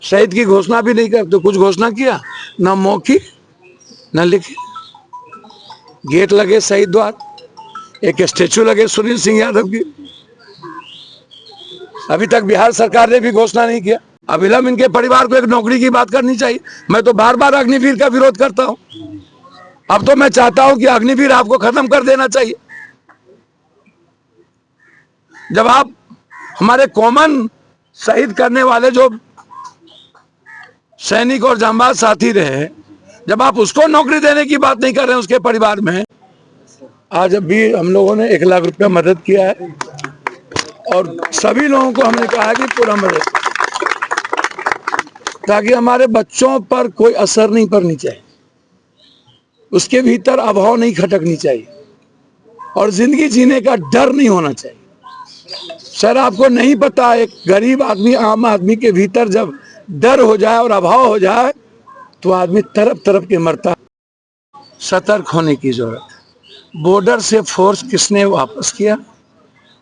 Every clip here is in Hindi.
शहीद की घोषणा भी नहीं कर, तो कुछ घोषणा किया ना, मौखिक न लिखे। गेट लगे शहीद द्वार, एक स्टेचू लगे सुनील सिंह यादव की, अभी तक बिहार सरकार ने भी घोषणा नहीं किया। अविलंब इनके परिवार को एक नौकरी की बात करनी चाहिए। मैं तो बार बार अग्निवीर का विरोध करता हूं, अब तो मैं चाहता हूं कि अग्निवीर आपको खत्म कर देना चाहिए। जब आप हमारे कॉमन शहीद करने वाले जो सैनिक और जांबाज साथी रहे, जब आप उसको नौकरी देने की बात नहीं कर रहे हैं उसके परिवार में। आज अभी हम लोगों ने 1 लाख रुपया मदद किया है और सभी लोगों को हमने कहा है कि पूरा मदद, ताकि हमारे बच्चों पर कोई असर नहीं पड़नी चाहिए, उसके भीतर अभाव नहीं खटकनी चाहिए और जिंदगी जीने का डर नहीं होना चाहिए। सर, आपको नहीं पता, एक गरीब आदमी, आम आदमी के भीतर जब डर हो जाए और अभाव हो जाए तो आदमी तरफ तरफ के मरता। सतर्क होने की जरूरत है। बॉर्डर से फोर्स किसने वापस किया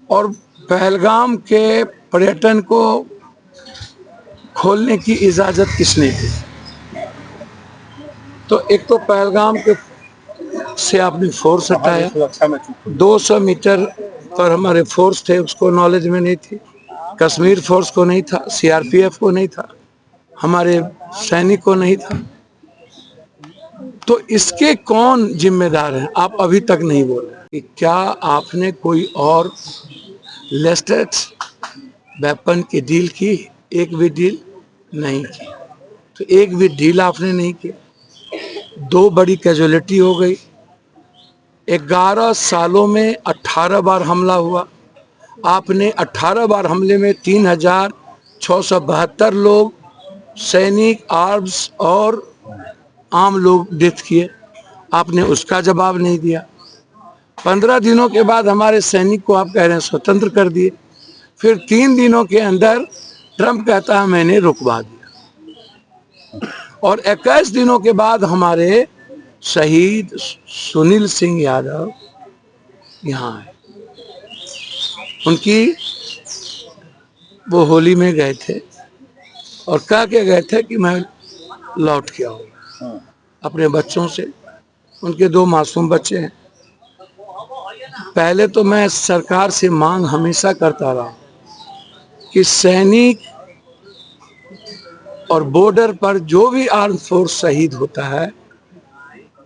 और पहलगाम के पर्यटन को खोलने की इजाजत किसने दी? तो एक तो पहलगाम के से आपने फोर्स हटाया, 200 मीटर पर हमारे फोर्स थे, उसको नॉलेज में नहीं थी, कश्मीर फोर्स को नहीं था, सीआरपीएफ को नहीं था, हमारे सैनिक को नहीं था। तो इसके कौन जिम्मेदार है? आप अभी तक नहीं बोले कि क्या आपने कोई और लेटेस्ट वेपन की डील की? एक भी डील नहीं की। तो एक भी डील आपने नहीं की, 2 बड़ी कैजुअलिटी हो गई। 11 सालों में 18 बार हमला हुआ। आपने 18 बार हमले में 3672 लोग, सैनिक, आर्म्स और आम लोग डेथ किए। आपने उसका जवाब नहीं दिया। 15 दिनों के बाद हमारे सैनिक को आप कह रहे हैं स्वतंत्र कर दिए, फिर 3 दिनों के अंदर ट्रंप कहता है मैंने रुकवा दिया, और 21 दिनों के बाद हमारे शहीद सुनील सिंह यादव यहाँ आए। उनकी वो होली में गए थे और कह के गए थे कि मैं लौट के आऊंगा अपने बच्चों से। उनके 2 मासूम बच्चे हैं। पहले तो मैं सरकार से मांग हमेशा करता रहा कि सैनिक और बॉर्डर पर जो भी आर्म फोर्स शहीद होता है,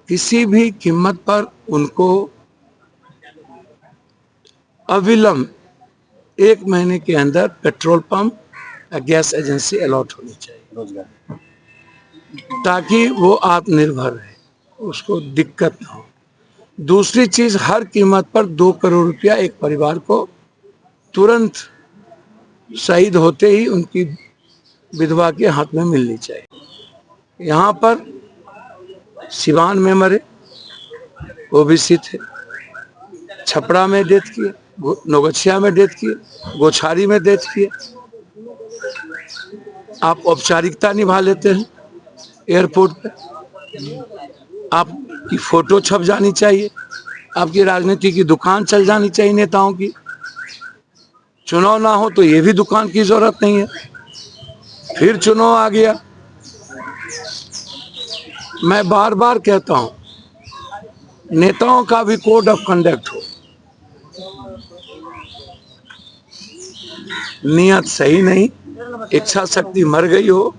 किसी भी कीमत पर उनको अविलंब 1 महीने के अंदर पेट्रोल पंप या गैस एजेंसी अलॉट होनी चाहिए, ताकि वो आत्मनिर्भर रहे, उसको दिक्कत ना हो। दूसरी चीज, हर कीमत पर 2 करोड़ रुपया एक परिवार को तुरंत शहीद होते ही उनकी विधवा के हाथ में मिलनी चाहिए। यहाँ पर सिवान में मरे ओबीसी थे, छपरा में डेथ किए, नौगछिया में डेथ किए, गोछारी में डेथ किए। आप औपचारिकता निभा लेते हैं एयरपोर्ट पे, आपकी फोटो छप जानी चाहिए, आपकी राजनीति की दुकान चल जानी चाहिए नेताओं की। चुनाव ना हो तो ये भी दुकान की जरूरत नहीं है, फिर चुनाव आ गया। मैं बार बार कहता हूं, नेताओं का भी कोड ऑफ कंडक्ट हो। नियत सही नहीं, इच्छा शक्ति मर गई हो,